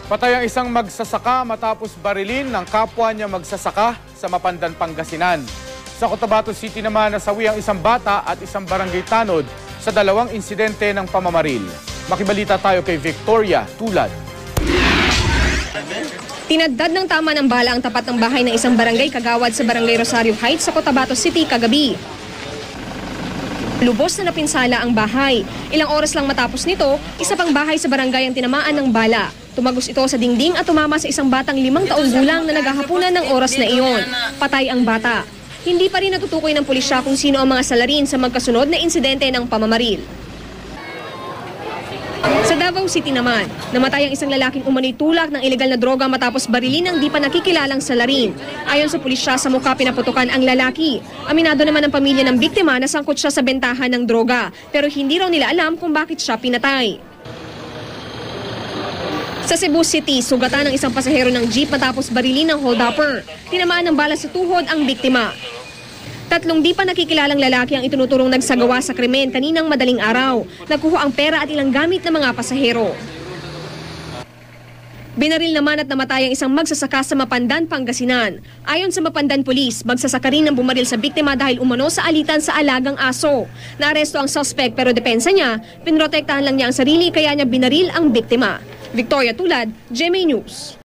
Patay ang isang magsasaka matapos barilin ng kapwa niya magsasaka sa Mapandan, Pangasinan. Sa Cotabato City naman nasawi ang isang bata at isang barangay tanod sa dalawang insidente ng pamamaril. Makibalita tayo kay Victoria Tulad. Tinadtad ng tama ng bala ang tapat ng bahay ng isang barangay kagawad sa Barangay Rosario Heights sa Cotabato City kagabi. Lubos na napinsala ang bahay. Ilang oras lang matapos nito, isa pang bahay sa barangay ang tinamaan ng bala. Tumagos ito sa dingding at tumama sa isang batang 5 taong gulang na naghahapunan ng oras na iyon. Patay ang bata. Hindi pa rin natutukoy ng pulisya kung sino ang mga salarin sa magkasunod na insidente ng pamamaril. Sa Davao City naman, namatay ang isang lalaking umano'y tulak ng ilegal na droga matapos barilin ng di pa nakikilalang salarin. Ayon sa pulisya, sa mukha pinaputukan ang lalaki. Aminado naman ang pamilya ng biktima na sangkot siya sa bentahan ng droga, pero hindi raw nila alam kung bakit siya pinatay. Sa Cebu City, sugatan ng isang pasahero ng jeep matapos barilin ng hold-upper. Tinamaan ng bala sa tuhod ang biktima. 3 di pa nakikilalang lalaki ang itinuturong nagsagawa sa krimen kaninang madaling araw. Nakuha ang pera at ilang gamit ng mga pasahero. Binaril naman at namatay ang isang magsasaka sa Mapandan, Pangasinan. Ayon sa Mapandan Police, magsasaka rin ang bumaril sa biktima dahil umano sa alitan sa alagang aso. Naaresto ang suspect pero depensa niya, pinrotektahan lang niya ang sarili kaya niya binaril ang biktima. Victoria Tulad, GMA News.